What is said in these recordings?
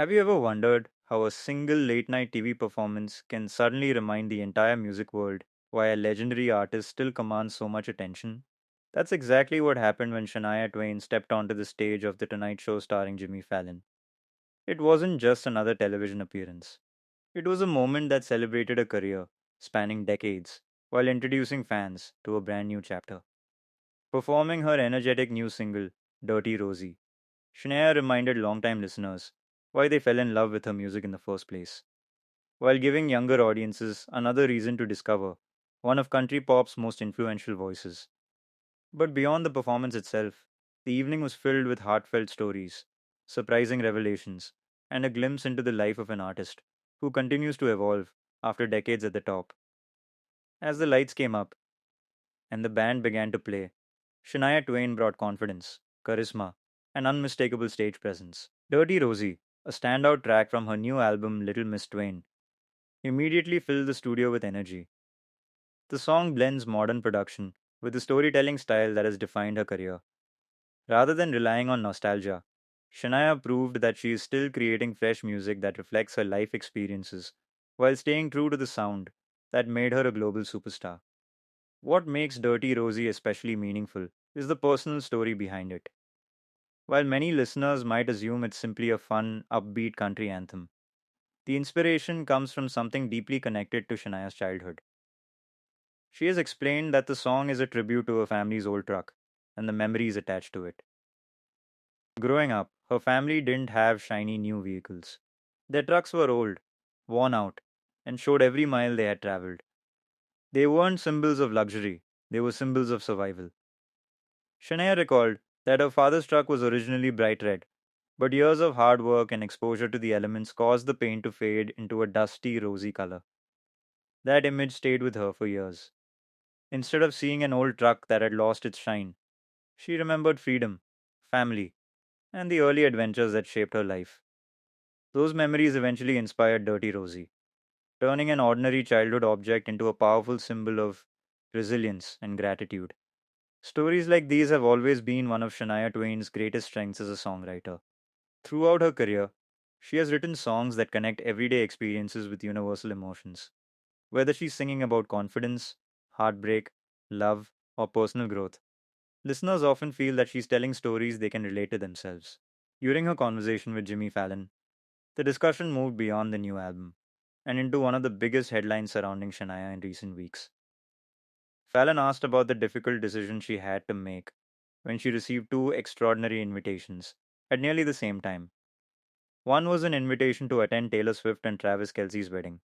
Have you ever wondered how a single late night TV performance can suddenly remind the entire music world why a legendary artist still commands so much attention? That's exactly what happened when Shania Twain stepped onto the stage of The Tonight Show starring Jimmy Fallon. It wasn't just another television appearance, it was a moment that celebrated a career spanning decades while introducing fans to a brand new chapter. Performing her energetic new single, Dirty Rosie, Shania reminded longtime listeners why they fell in love with her music in the first place, while giving younger audiences another reason to discover one of country pop's most influential voices. But beyond the performance itself, the evening was filled with heartfelt stories, surprising revelations, and a glimpse into the life of an artist who continues to evolve after decades at the top. As the lights came up and the band began to play, Shania Twain brought confidence, charisma, and unmistakable stage presence. Dirty Rosie, a standout track from her new album Little Miss Twain, immediately filled the studio with energy. The song blends modern production with the storytelling style that has defined her career. Rather than relying on nostalgia, Shania proved that she is still creating fresh music that reflects her life experiences while staying true to the sound that made her a global superstar. What makes Dirty Rosie especially meaningful is the personal story behind it. While many listeners might assume it's simply a fun, upbeat country anthem, the inspiration comes from something deeply connected to Shania's childhood. She has explained that the song is a tribute to her family's old truck and the memories attached to it. Growing up, her family didn't have shiny new vehicles. Their trucks were old, worn out, and showed every mile they had traveled. They weren't symbols of luxury, they were symbols of survival. Shania recalled that her father's truck was originally bright red, but years of hard work and exposure to the elements caused the paint to fade into a dusty, rosy color. That image stayed with her for years. Instead of seeing an old truck that had lost its shine, she remembered freedom, family, and the early adventures that shaped her life. Those memories eventually inspired Dirty Rosie, turning an ordinary childhood object into a powerful symbol of resilience and gratitude. Stories like these have always been one of Shania Twain's greatest strengths as a songwriter. Throughout her career, she has written songs that connect everyday experiences with universal emotions. Whether she's singing about confidence, heartbreak, love, or personal growth, listeners often feel that she's telling stories they can relate to themselves. During her conversation with Jimmy Fallon, the discussion moved beyond the new album and into one of the biggest headlines surrounding Shania in recent weeks. Fallon asked about the difficult decision she had to make when she received two extraordinary invitations at nearly the same time. One was an invitation to attend Taylor Swift and Travis Kelce's wedding.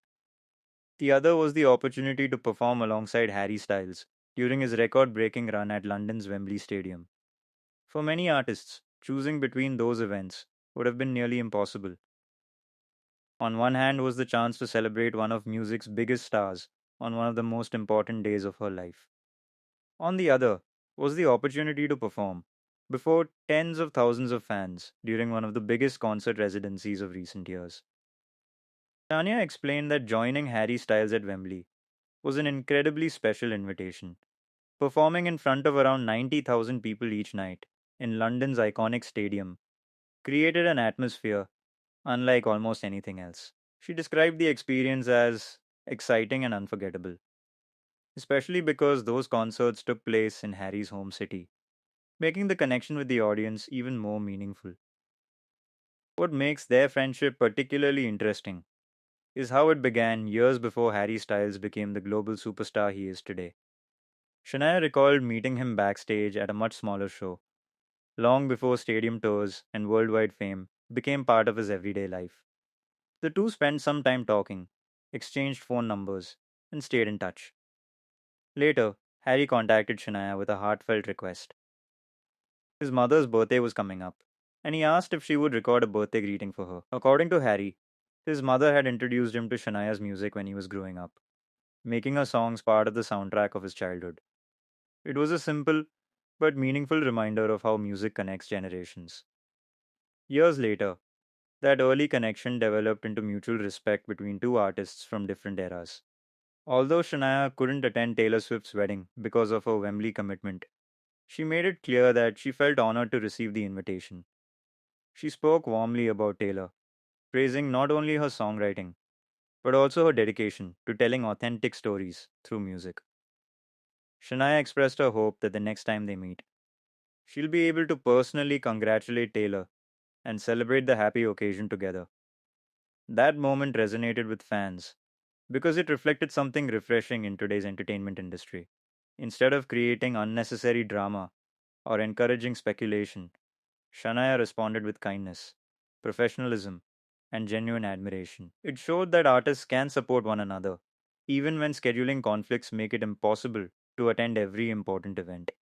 The other was the opportunity to perform alongside Harry Styles during his record breaking run at London's Wembley Stadium. For many artists, choosing between those events would have been nearly impossible. On one hand was the chance to celebrate one of music's biggest stars on one of the most important days of her life. On the other was the opportunity to perform before tens of thousands of fans during one of the biggest concert residencies of recent years. Tanya explained that joining Harry Styles at Wembley was an incredibly special invitation. Performing in front of around 90,000 people each night in London's iconic stadium created an atmosphere unlike almost anything else. She described the experience as exciting and unforgettable, especially because those concerts took place in Harry's home city, making the connection with the audience even more meaningful. What makes their friendship particularly interesting is how it began years before Harry Styles became the global superstar he is today. Shania recalled meeting him backstage at a much smaller show, long before stadium tours and worldwide fame became part of his everyday life. The two spent some time talking, exchanged phone numbers, and stayed in touch. Later, Harry contacted Shania with a heartfelt request. His mother's birthday was coming up, and he asked if she would record a birthday greeting for her. According to Harry, his mother had introduced him to Shania's music when he was growing up, making her songs part of the soundtrack of his childhood. It was a simple but meaningful reminder of how music connects generations. Years later, that early connection developed into mutual respect between two artists from different eras. Although Shania couldn't attend Taylor Swift's wedding because of her Wembley commitment, she made it clear that she felt honored to receive the invitation. She spoke warmly about Taylor, praising not only her songwriting, but also her dedication to telling authentic stories through music. Shania expressed her hope that the next time they meet, she'll be able to personally congratulate Taylor and celebrate the happy occasion together. That moment resonated with fans because it reflected something refreshing in today's entertainment industry. Instead of creating unnecessary drama or encouraging speculation, Shania responded with kindness, professionalism, and genuine admiration. It showed that artists can support one another, even when scheduling conflicts make it impossible to attend every important event.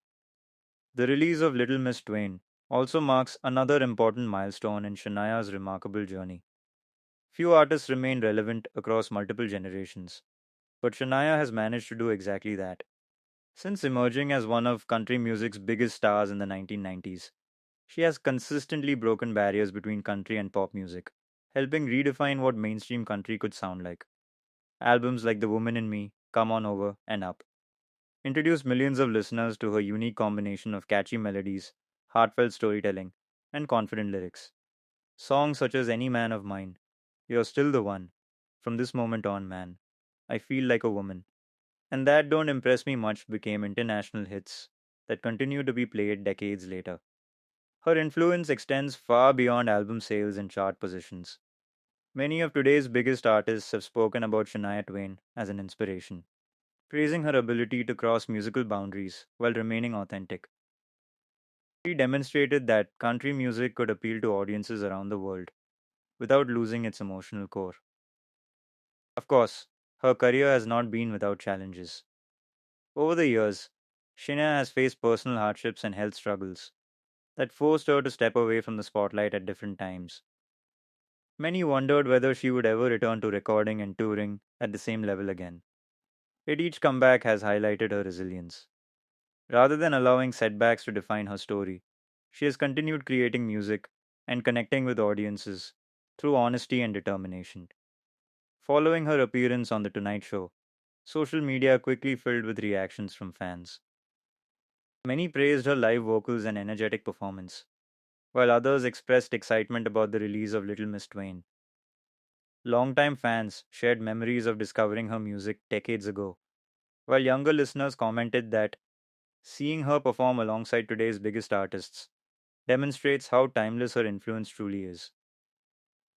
The release of Little Miss Twain also marks another important milestone in Shania's remarkable journey. Few artists remain relevant across multiple generations, but Shania has managed to do exactly that. Since emerging as one of country music's biggest stars in the 1990s, she has consistently broken barriers between country and pop music, helping redefine what mainstream country could sound like. Albums like The Woman in Me, Come On Over, and Up introduced millions of listeners to her unique combination of catchy melodies, heartfelt storytelling, and confident lyrics. Songs such as Any Man of Mine, You're Still the One, From This Moment On Man, I Feel Like a Woman, and That Don't Impress Me Much became international hits that continue to be played decades later. Her influence extends far beyond album sales and chart positions. Many of today's biggest artists have spoken about Shania Twain as an inspiration, praising her ability to cross musical boundaries while remaining authentic. She demonstrated that country music could appeal to audiences around the world without losing its emotional core. Of course, her career has not been without challenges. Over the years, Shania has faced personal hardships and health struggles that forced her to step away from the spotlight at different times. Many wondered whether she would ever return to recording and touring at the same level again. Yet each comeback has highlighted her resilience. Rather than allowing setbacks to define her story, she has continued creating music and connecting with audiences through honesty and determination. Following her appearance on The Tonight Show, social media quickly filled with reactions from fans. Many praised her live vocals and energetic performance, while others expressed excitement about the release of Little Miss Twain. Longtime fans shared memories of discovering her music decades ago, while younger listeners commented that seeing her perform alongside today's biggest artists demonstrates how timeless her influence truly is.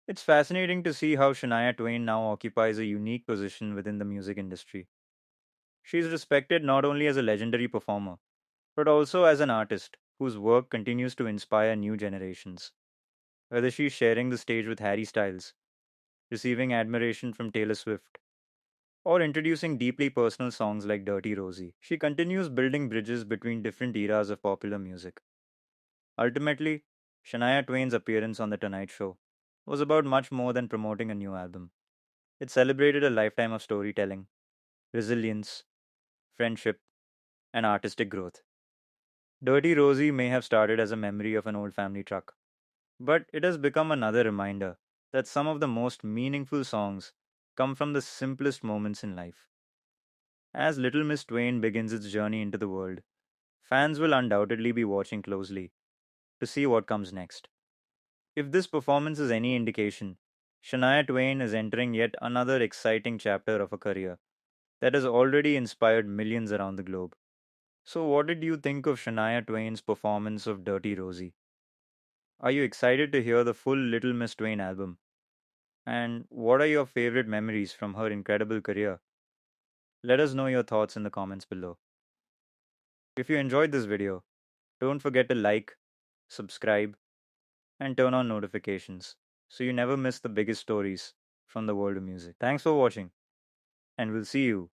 It's fascinating to see how Shania Twain now occupies a unique position within the music industry. She is respected not only as a legendary performer, but also as an artist whose work continues to inspire new generations. Whether she's sharing the stage with Harry Styles, receiving admiration from Taylor Swift, or introducing deeply personal songs like Dirty Rosie, she continues building bridges between different eras of popular music. Ultimately, Shania Twain's appearance on The Tonight Show was about much more than promoting a new album. It celebrated a lifetime of storytelling, resilience, friendship, and artistic growth. Dirty Rosie may have started as a memory of an old family truck, but it has become another reminder that some of the most meaningful songs come from the simplest moments in life. As Little Miss Twain begins its journey into the world, fans will undoubtedly be watching closely to see what comes next. If this performance is any indication, Shania Twain is entering yet another exciting chapter of a career that has already inspired millions around the globe. So, what did you think of Shania Twain's performance of Dirty Rosie? Are you excited to hear the full Little Miss Twain album? And what are your favorite memories from her incredible career? Let us know your thoughts in the comments below. If you enjoyed this video, don't forget to like, subscribe, and turn on notifications so you never miss the biggest stories from the world of music. Thanks for watching, and we'll see you